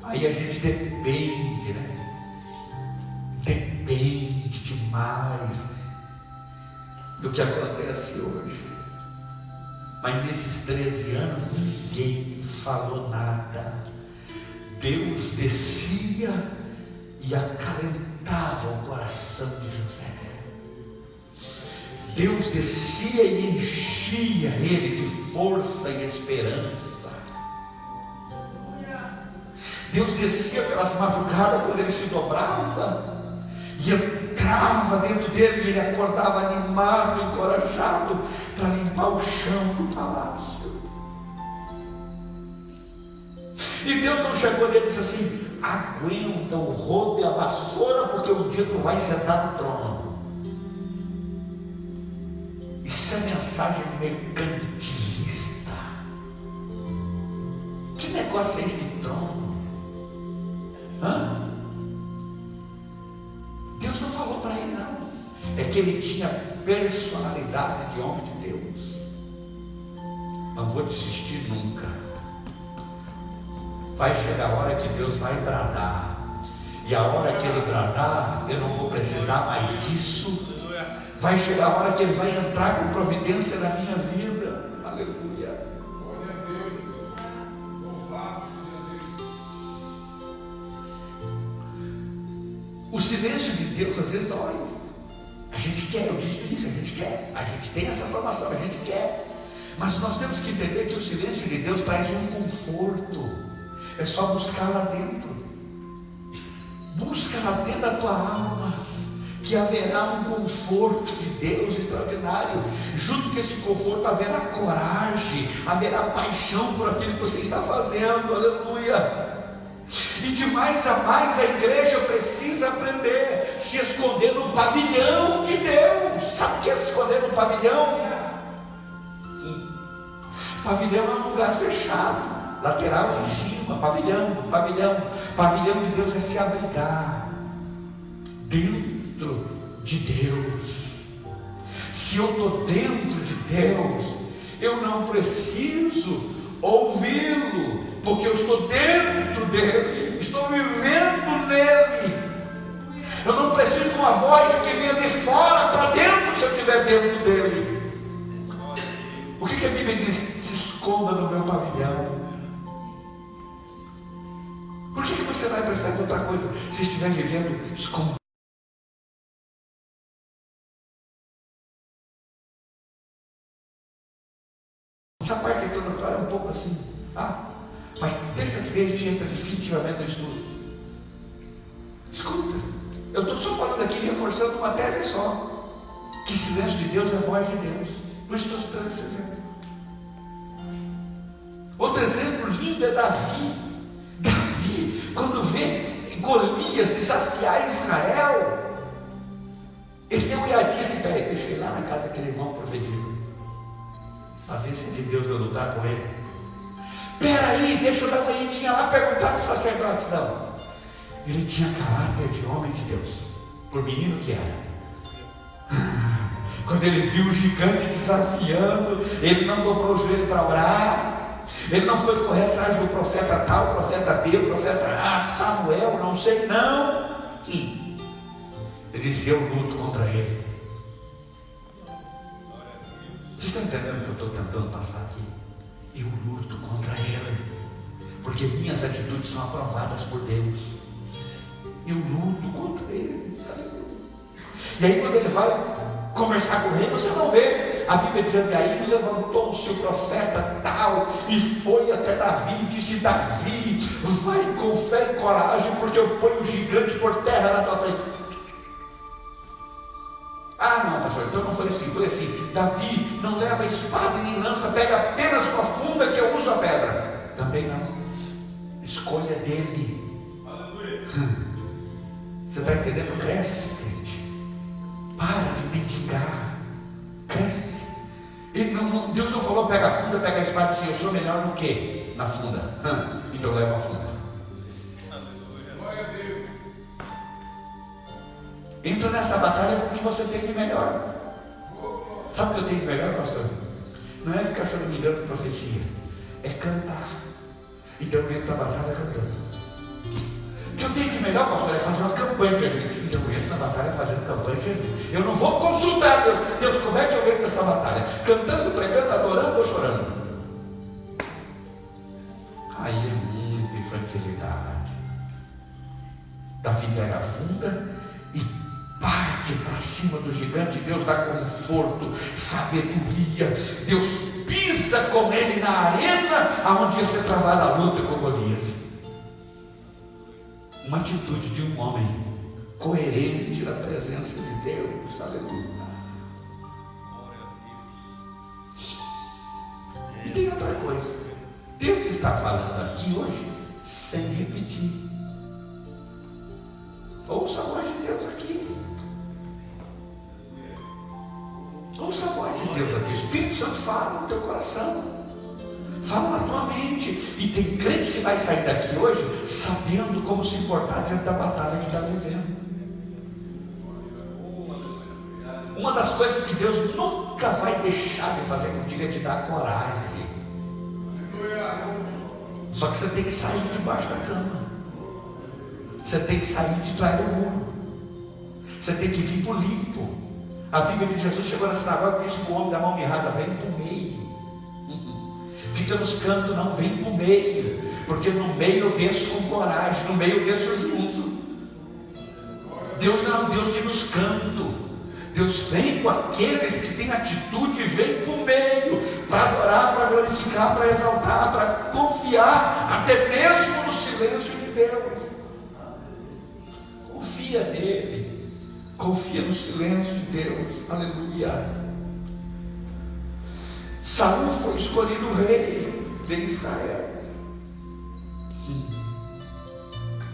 Aí a gente depende, né? Depende demais do que acontece hoje. Mas nesses 13 anos ninguém falou nada. Deus descia e acalentava o coração de José. Deus descia e enchia ele de força e esperança. Deus descia pelas madrugadas quando ele se dobrava e entrava dentro dele, e ele acordava animado, encorajado para limpar o chão do palácio. E Deus não chegou nele e disse assim: aguenta o rodo e a vassoura, porque um dia tu vai sentar no trono. Isso é mensagem mercantilista. Que negócio é esse de trono? Deus não falou para ele, não. É que ele tinha personalidade de homem de Deus. Não vou desistir nunca. Vai chegar a hora que Deus vai bradar, e a hora que ele bradar, eu não vou precisar mais disso. Vai chegar a hora que ele vai entrar com providência na minha vida. Aleluia. O silêncio de Deus às vezes dói. A gente quer, eu disse isso, a gente quer, a gente tem essa formação, a gente quer. Mas nós temos que entender que o silêncio de Deus traz um conforto. É só buscar lá dentro. Busca lá dentro da tua alma, que haverá um conforto de Deus extraordinário. Junto com esse conforto haverá coragem, haverá paixão por aquilo que você está fazendo. Aleluia. E de mais a mais a igreja precisa aprender a se esconder no pavilhão de Deus. Sabe o que é se esconder no pavilhão? Pavilhão é um lugar fechado, lateral em cima. Pavilhão de Deus é se abrigar dentro de Deus. Se eu estou dentro de Deus, eu não preciso ouvi-lo, porque eu estou dentro dele, estou vivendo nele. Eu não preciso de uma voz que venha de fora para dentro, se eu estiver dentro dele. O que a Bíblia diz? Se esconda no meu pavilhão. Por que você vai precisar de outra coisa se estiver vivendo escondido? Essa parte introdutória é um pouco assim, tá? Mas terça que vem a gente entra definitivamente no estudo. Escuta, eu estou só falando aqui, reforçando uma tese só, que silêncio de Deus é voz de Deus. Por isso estou citando esse exemplo. Outro exemplo lindo é Davi. Davi, quando vê Golias desafiar Israel, ele deu uma olhadinha assim: peraí, deixa eu ir lá na casa daquele irmão profetiza, para ver se é de Deus eu lutar com ele. Peraí, deixa eu dar uma olhadinha lá, perguntar para o sacerdote. Não, ele tinha caráter de homem de Deus, por menino que era. Quando ele viu o gigante desafiando, ele não dobrou o joelho para orar. Ele não foi correr atrás do profeta tal, profeta B, profeta A, Samuel, não sei, não. Ele disse: eu luto contra ele. Vocês estão entendendo o que eu estou tentando passar aqui? Eu luto contra ele, porque minhas atitudes são aprovadas por Deus. Eu luto contra ele. E aí quando ele vai conversar com ele, você não vê a Bíblia dizendo que aí levantou-se o profeta tal e foi até Davi e disse: Davi, vai com fé e coragem, porque eu ponho um gigante por terra na tua frente. Ah não, pastor, então não foi assim, foi assim: Davi, não leva espada nem lança, pega apenas uma funda que eu uso a pedra. Também não. Escolha dele. Aleluia. Você está entendendo? Cresce, crente. Para de mendigar. Cresce. Deus não falou: pega a funda, pega a espada. Se eu sou melhor no que? Na funda. Então leva a funda. Entra nessa batalha com o que você tem de melhor. Sabe o que eu tenho de melhor, pastor? Não é ficar choramingando profecia, é cantar. Então eu entro na batalha cantando. O que eu tenho de melhor, pastor, é fazer uma campanha de ajuda. Então eu entro na batalha fazendo campanha de ajuda. Eu não vou consultar Deus. Deus, como é que eu entro nessa batalha? Cantando, pregando, adorando ou chorando? Aí é muita infantilidade. Davi pega a funda e parte para cima do gigante. Deus dá conforto, sabedoria. Deus pisa com ele na arena aonde ia ser travada a luta com Golias. Uma atitude de um homem coerente na presença de Deus. Aleluia. E tem outra coisa. Deus está falando aqui hoje sem repetir. Ouça a voz de Deus aqui. Ouça a voz de Deus aqui. O Espírito Santo fala no teu coração, fala na tua mente. E tem crente que vai sair daqui hoje sabendo como se importar diante da batalha que está vivendo. Uma das coisas que Deus nunca vai deixar de fazer contigo é te dar coragem. Só que você tem que sair debaixo da cama. Você tem que sair de trás do muro. Você tem que vir por limpo. A Bíblia de Jesus chegou na sinagoga e disse para o homem da mão mirrada: vem para o meio. Fica nos cantos, não, vem para o meio. Porque no meio eu desço com coragem, no meio eu desço junto. Deus não é um Deus de nos cantos. Deus vem com aqueles que têm atitude e vem para o meio, para adorar, para glorificar, para exaltar, para confiar, até mesmo no silêncio de Deus. Confia nele, confia no silêncio de Deus. Aleluia. Saul foi escolhido rei de Israel.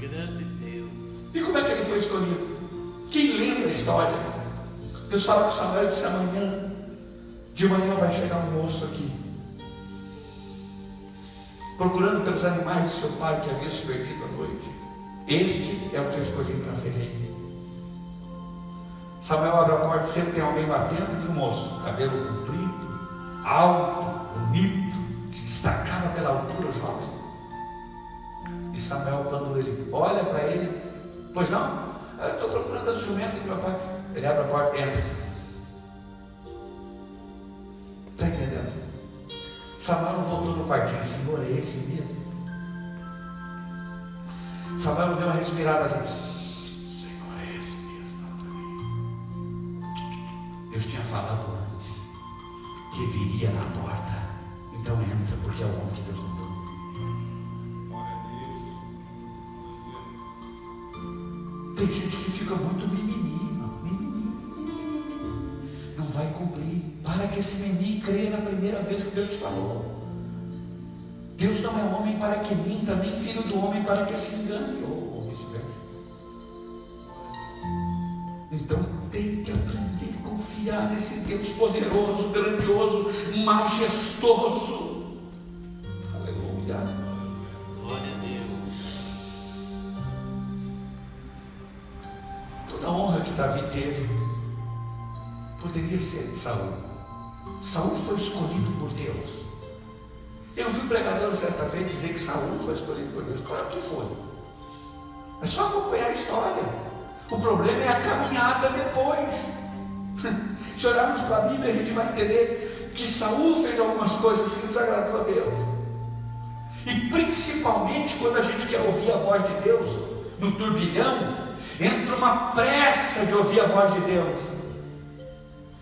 Grande Deus. E como é que ele foi escolhido? Quem lembra a história? Deus fala com Samuel e disse: amanhã, de manhã vai chegar um moço aqui, procurando pelos animais de seu pai que havia se perdido à noite. Este é o que eu escolhi para ser rei. Samuel abre a porta e sempre tem alguém batendo, e o moço, cabelo comprido, alto, bonito, se destacava pela altura, jovem. E Samuel, quando ele olha para ele: pois não? Eu estou procurando o jumento do meu pai. Ele abre a porta e entra. Está entendendo? Samuel voltou no quartinho: Senhor, é esse mesmo? Samuel deu uma respirada assim: Senhor, é esse mesmo? Deus tinha falado antes que viria na porta. Então entra, porque é o homem que Deus mandou. Tem gente que fica muito mimimi. Não vai cumprir. Para que esse menino creia na primeira vez que Deus te falou. Deus não é homem para que minta, nem filho do homem para que se engane, ou vice-versa. Então tem que aprender a confiar nesse Deus poderoso, grandioso, majestoso. Aleluia. Glória a Deus. Toda a honra que Davi teve poderia ser de Saul. Saul foi escolhido por Deus. Eu vi o pregador certa vez dizer que Saul foi escolhido por Deus. Claro que foi. É só acompanhar a história. O problema é a caminhada depois. Se olharmos para a Bíblia, a gente vai entender que Saul fez algumas coisas que desagradou a Deus. E principalmente quando a gente quer ouvir a voz de Deus no turbilhão, entra uma pressa de ouvir a voz de Deus.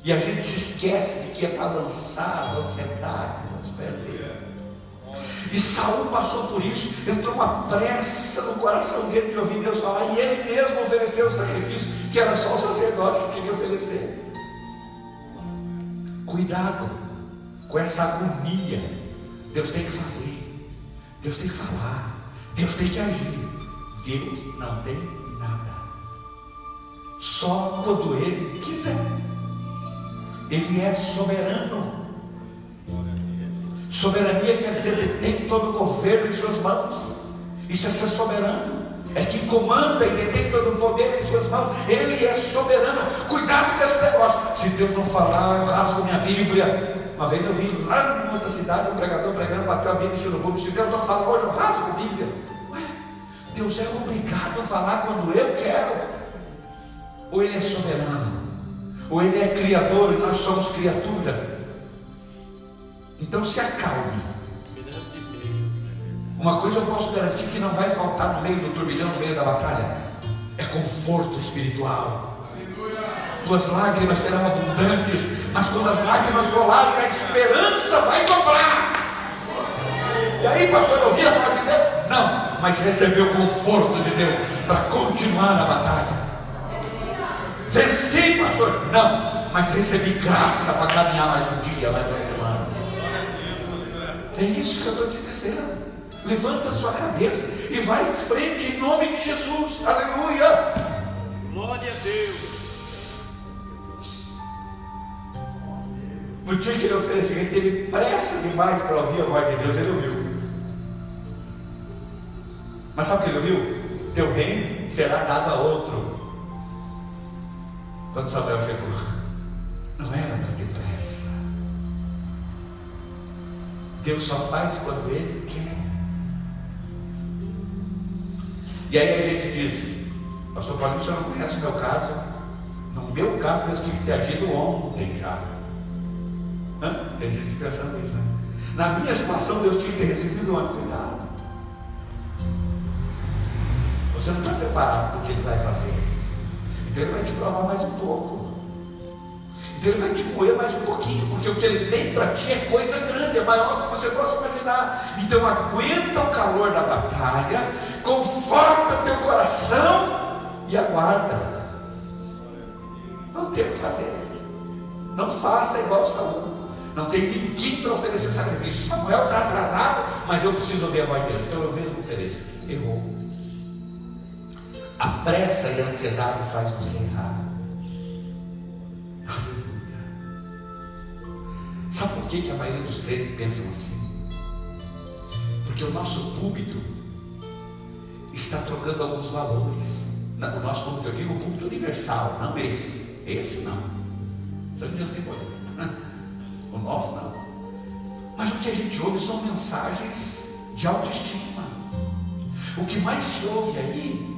E a gente se esquece de que é para lançar as ansiedades aos pés dele. E Saul passou por isso, entrou uma pressa no coração dele de ouvir Deus falar, e ele mesmo ofereceu o sacrifício, que era só o sacerdote que tinha que oferecer. Cuidado com essa agonia. Deus tem que fazer, Deus tem que falar, Deus tem que agir. Deus não tem nada. Só quando Ele quiser. Ele é soberano. Soberania quer dizer que tem todo o governo em suas mãos. Isso é ser soberano. É que comanda e detém todo o poder em suas mãos. Ele é soberano. Cuidado com esse negócio. Se Deus não falar, eu rasgo minha Bíblia. Uma vez eu vi lá em outra cidade um pregador pregando, bateu a Bíblia no público. Se Deus não falar hoje, eu rasgo a Bíblia. Ué, Deus é obrigado a falar quando eu quero. Ou Ele é soberano, ou Ele é criador e nós somos criatura. Então se acalme. Uma coisa eu posso garantir que não vai faltar no meio do turbilhão, no meio da batalha: é conforto espiritual. Tuas lágrimas serão abundantes, mas quando as lágrimas rolarem, a esperança vai dobrar. E aí, pastor, eu ouvi a palavra de Deus? Não, mas recebeu conforto de Deus para continuar a batalha. Venci, pastor? Não, mas recebi graça para caminhar mais um dia, mais uma semana. É isso que eu estou te dizendo. Levanta a sua cabeça e vai em frente em nome de Jesus. Aleluia. Glória a Deus. No dia que ele ofereceu, ele teve pressa demais para ouvir a voz de Deus, ele ouviu. Mas sabe o que ele ouviu? Teu reino será dado a outro. Quando Samuel chegou, não era para ter pressa. Deus só faz quando Ele quer. E aí a gente diz, pastor Paulo, você não conhece o meu caso? No meu caso, Deus tinha que ter agido ontem já. Tem gente pensando nisso, né? Na minha situação, Deus tinha que ter resolvido ontem. Cuidado. Você não está preparado para o que Ele vai fazer. Então Ele vai te provar mais um pouco. Então Ele vai te moer mais um pouquinho, porque o que Ele tem para ti é coisa grande, é maior do que você possa imaginar. Então aguenta o calor da batalha, conforta teu coração e aguarda. Não tem o que fazer. Não faça igual Saul. Não tem ninguém para oferecer sacrifício. Samuel está atrasado, mas eu preciso ouvir a voz dele, então eu mesmo ofereço. Errou. A pressa e a ansiedade faz você errar. Aleluia. Sabe por que a maioria dos crentes pensam assim? Porque o nosso púlpito está trocando alguns valores. O nosso púlpito, eu digo o púlpito universal, não esse. Esse não. Só que Deus tem poder. O nosso não. Mas o que a gente ouve são mensagens de autoestima. O que mais se ouve aí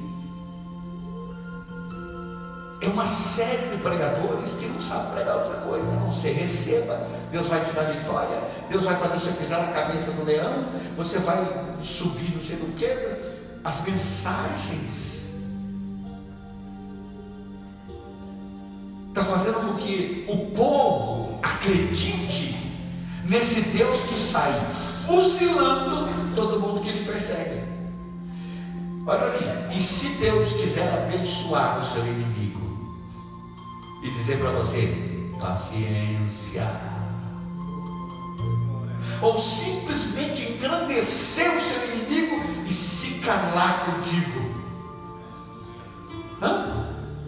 é uma série de pregadores que não sabem pregar outra coisa, a não ser receba, Deus vai te dar vitória, Deus vai fazer você pisar na cabeça do leão, você vai subir não sei do que. As mensagens está fazendo com que o povo acredite nesse Deus que sai fuzilando todo mundo que lhe persegue. Olha para mim, e se Deus quiser abençoar o seu inimigo e dizer para você, paciência, ou simplesmente engrandecer o seu inimigo e se calar contigo,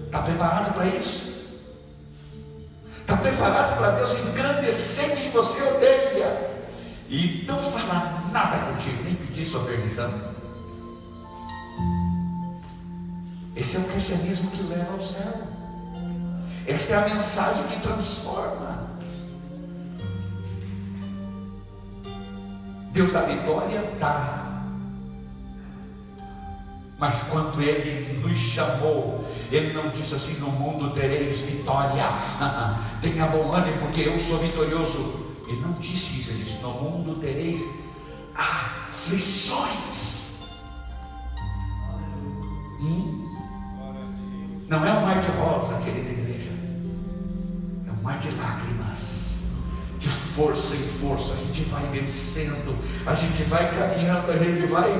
está preparado para isso? Está preparado para Deus engrandecer quem você odeia e não falar nada contigo, nem pedir sua permissão? Esse é o cristianismo que leva ao céu. Esta é a mensagem que transforma. Deus dá vitória? Dá. Mas quando Ele nos chamou, Ele não disse assim, no mundo tereis vitória. Tenha bom ânimo porque eu sou vitorioso. Ele não disse isso, Ele disse, no mundo tereis aflições. Não é um mar de rosa, querida igreja. É um mar de lágrimas. De força em força. A gente vai vencendo. A gente vai caminhando. A gente vai...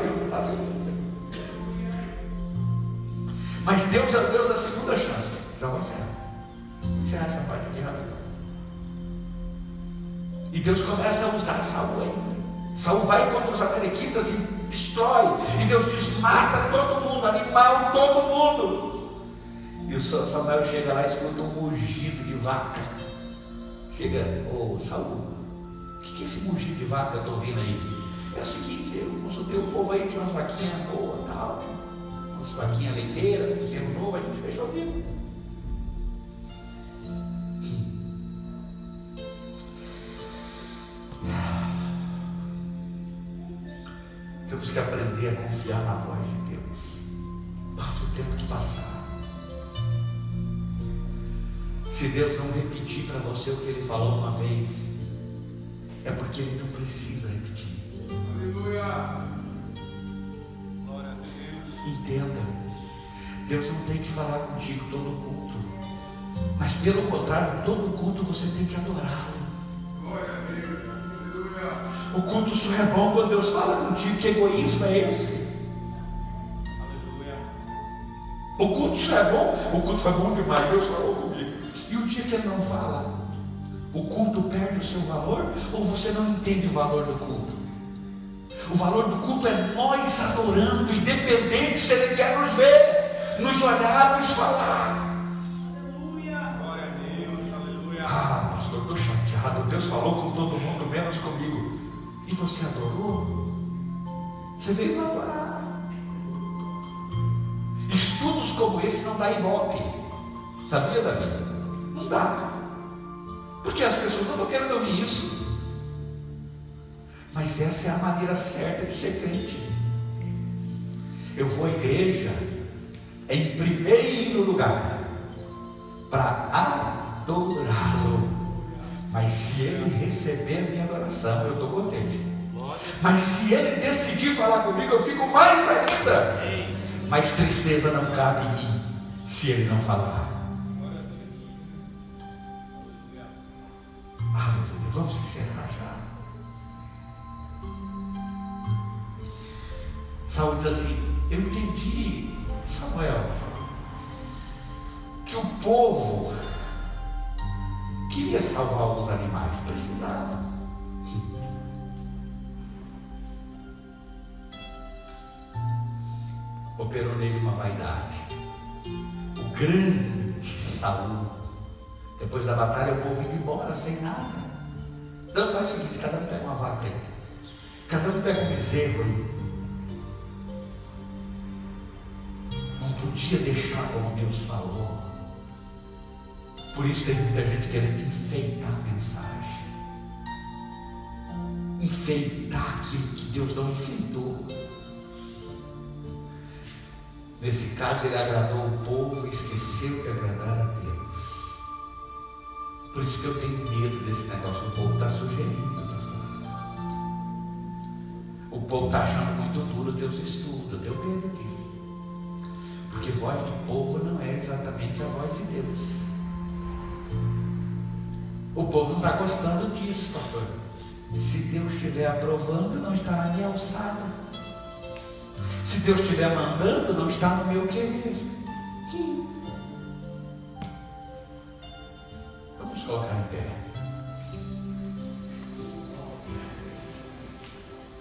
Mas Deus é o Deus da segunda chance. Já vou encerrar. Vou encerrar essa parte aqui rápido. E Deus começa a usar Saul ainda. Saul vai contra os amalequitas e destrói. E Deus diz, mata todo mundo, animal, todo mundo. E o Samuel chega lá e escuta um mugido de vaca. Chega, Saul, o que é esse mugido de vaca que eu estou ouvindo aí? É o seguinte, eu consultei o povo aí, tinha umas vaquinhas boas, tal, umas vaquinhas leiteiras, bezerro novo, a gente fechou vivo. Temos que aprender a confiar na voz de Deus. Passa o tempo que passar. Se Deus não repetir para você o que Ele falou uma vez, é porque Ele não precisa repetir. Aleluia! Glória a Deus. Entenda. Deus não tem que falar contigo todo culto, mas pelo contrário, todo culto você tem que adorá-lo. O culto só é bom quando Deus fala contigo. Que egoísmo é esse? O culto só é bom, o culto foi bom demais, Deus falou comigo. E o dia que Ele não fala, o culto perde o seu valor, ou você não entende o valor do culto? O valor do culto é nós adorando, independente se Ele quer nos ver, nos olhar, nos falar. Aleluia. Glória a Deus, aleluia. Ah, pastor, eu estou chateado. Deus falou com todo mundo, menos comigo. E você adorou? Você veio para adorar. Estudos como esse não dá ibope. Sabia, Davi? Não dá. Porque as pessoas não estão querendo ouvir isso. Mas essa é a maneira certa de ser crente. Eu vou à igreja em primeiro lugar para adorá-lo. Mas se Ele receber a minha adoração, eu estou contente. Mas se Ele decidir falar comigo, eu fico mais ainda. Mas tristeza não cabe em mim se Ele não falar. Aleluia. Vamos encerrar já. Saul diz assim: eu entendi, Samuel, que o povo queria salvar os animais, precisava. Operou nele uma vaidade. O grande Saul, depois da batalha, o povo ia embora sem nada. Então faz o seguinte: cada um pega uma vaca aí, cada um pega um bezerro aí. Não podia deixar como Deus falou. Por isso tem muita gente querendo enfeitar a mensagem, enfeitar aquilo que Deus não enfeitou. Nesse caso, ele agradou o povo e esqueceu de agradar a Deus. Por isso que eu tenho medo desse negócio. O povo está sugerindo, pastor. O povo está achando muito duro Deus estuda. Eu tenho medo disso. Porque voz de povo não é exatamente a voz de Deus. O povo não está gostando disso, pastor. Se Deus estiver aprovando, não está na minha alçada. Se Deus estiver mandando, não está no meu querer. Vamos colocar em pé.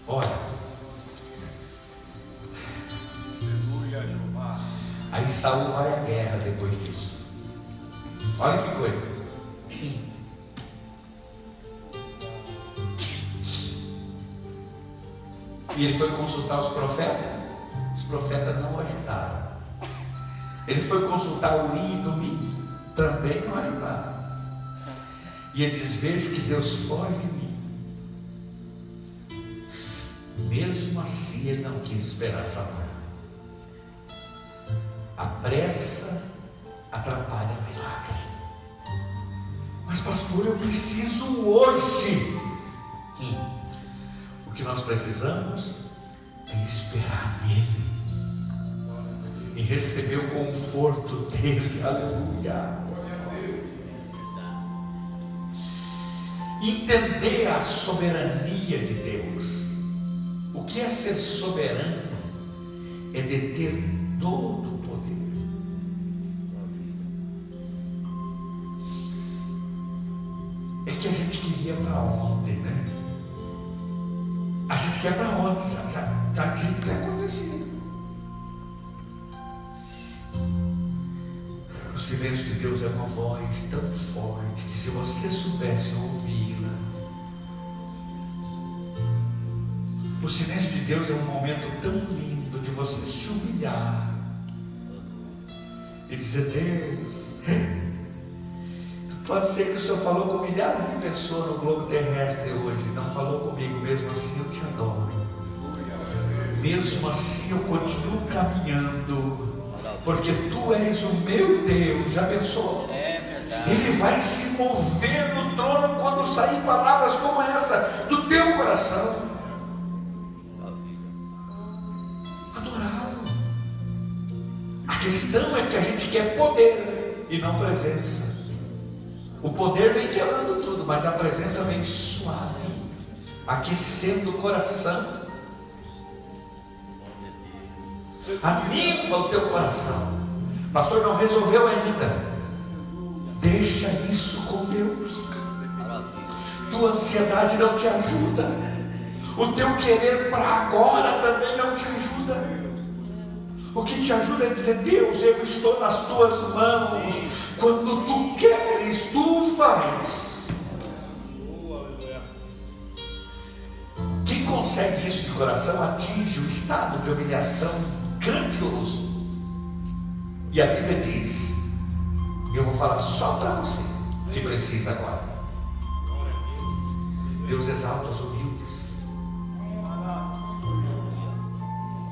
Olha. Aleluia, Jeová. Aí Saul vai à guerra depois disso. Olha que coisa. E ele foi consultar os profetas. Os profetas não o ajudaram. Ele foi consultar Uri e Tumim, também não ajudaram. E ele diz: vejo que Deus foge de mim. Mesmo assim ele não quis esperar Samuel. A pressa atrapalha o milagre. Mas pastor, eu preciso hoje. O que nós precisamos é esperar nele e receber o conforto dele. Aleluia. Entender a soberania de Deus. O que é ser soberano? É deter todo o poder. É que a gente queria para ontem, né? A gente quer para ontem, já tinha que ter acontecido. O silêncio de Deus é uma voz tão forte que, se você soubesse ouvi-la, o silêncio de Deus é um momento tão lindo de você se humilhar e dizer: Deus, pode ser que o Senhor falou com milhares de pessoas no globo terrestre hoje, não falou comigo, mesmo assim eu te adoro. Mesmo assim eu continuo caminhando, porque Tu és o meu Deus. Já pensou? É verdade. Ele vai se mover no trono quando sair palavras como essa do teu coração. Adorá-lo. questão é que a gente quer poder e não presença. O poder vem quebrando tudo, mas a presença vem suave, aquecendo o coração. Anima o teu coração. Pastor, não resolveu ainda. Deixa isso com Deus. Tua ansiedade não te ajuda. O teu querer para agora também não te ajuda. O que te ajuda é dizer: Deus, eu estou nas tuas mãos. Quando tu queres, tu faz. Quem consegue isso de coração atinge o estado de humilhação grandioso. E a Bíblia diz, e eu vou falar só para você que precisa agora: Deus exalta os humildes.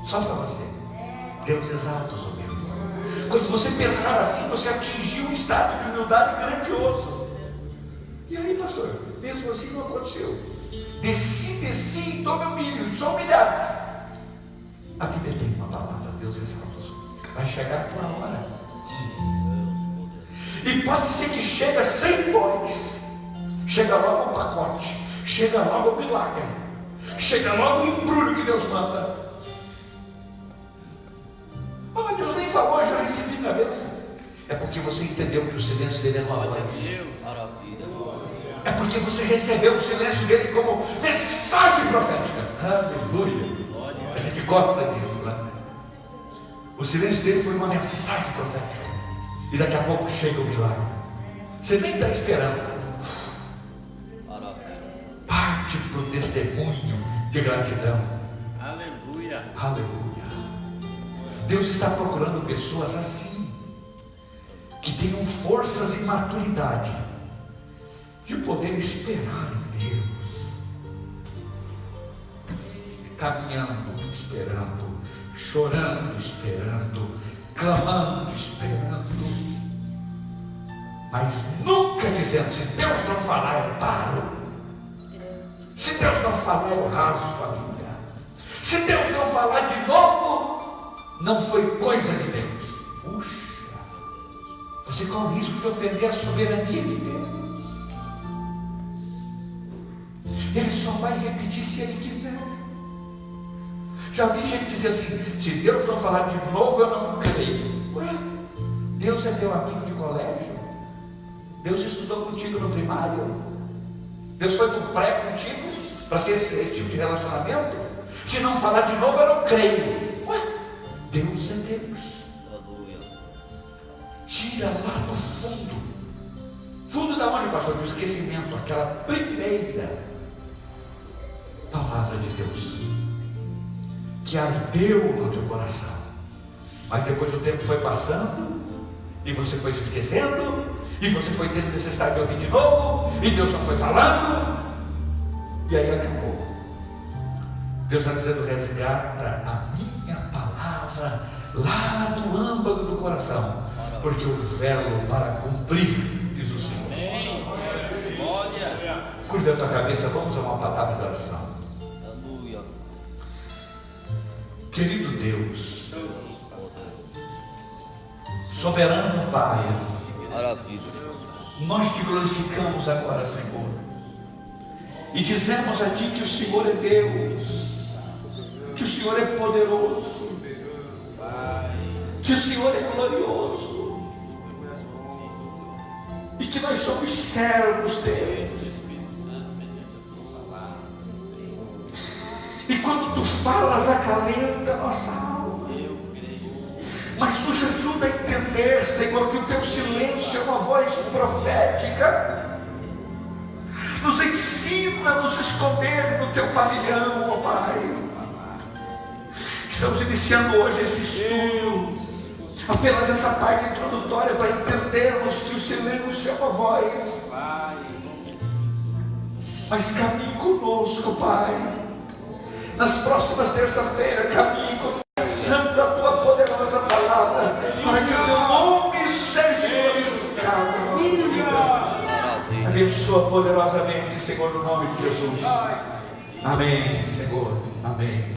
Só para você. Deus exalta os humildes. Quando você pensar assim, você atingiu um estado de humildade grandioso. E aí, pastor, mesmo assim não aconteceu. Desci e tome humilho, sou humilhado. A Bíblia tem uma palavra: Deus exalta os humildes. Vai chegar a tua hora. E pode ser que chegue sem voz. Chega logo o pacote. Chega logo o milagre. Chega logo o embrulho que Deus manda. Mas Deus nem falou, já recebi minha bênção. É porque você entendeu que o silêncio dele é uma voz. É porque você recebeu o silêncio dele como mensagem profética. Aleluia. A gente gosta disso, né? O silêncio dele foi uma mensagem profética. E daqui a pouco chega o milagre. Você nem está esperando. Parte para o testemunho de gratidão. Aleluia. Aleluia. Deus está procurando pessoas assim, que tenham forças e maturidade de poder esperar em Deus, caminhando, esperando, chorando, esperando, clamando, esperando, mas nunca dizendo: se Deus não falar, eu paro. Se Deus não falar, eu rasgo a Bíblia. Se Deus não falar de novo, não foi coisa de Deus. Puxa, você corre o risco de ofender a soberania de Deus. Ele só vai repetir se Ele quiser. Já vi gente dizer assim: se Deus não falar de novo, eu não creio. Ué, Deus é teu amigo de colégio? Deus estudou contigo no primário? Deus foi para o pré contigo para ter esse tipo de relacionamento? Se não falar de novo, eu não creio. Ué, Deus é Deus. Tira lá do fundo. Fundo da onde, pastor? Do esquecimento. Aquela primeira palavra de Deus que ardeu no teu coração. Mas depois o tempo foi passando e você foi se esquecendo. E você foi tendo necessidade de ouvir de novo. E Deus não foi falando. E aí acabou. Deus está dizendo: resgata a minha palavra lá no âmago do coração, porque eu velo para cumprir, diz o Senhor. Amém. Glória. Curva a tua cabeça, vamos a uma palavra de oração. Aleluia. Querido Deus, soberano Pai, Maravilha. nós te glorificamos agora, Senhor, e dizemos a Ti que o Senhor é Deus, que o Senhor é poderoso, que o Senhor é glorioso, e que nós somos servos Teus. E quando Tu falas, acalenta a nossa alma. Mas nos ajuda a entender, Senhor, que o Teu silêncio é uma voz profética. Nos ensina a nos esconder no Teu pavilhão, ó Pai. Estamos iniciando hoje esse estudo, apenas essa parte introdutória, para entendermos que o silêncio é uma voz. Mas caminhe conosco, Pai. Nas próximas terça-feiras, caminhe conosco. Santo, a tua poderosa palavra, para que o teu nome seja glorificado na nossa vida. Abençoa poderosamente, Senhor, no nome de Jesus. Amém, Senhor. Amém.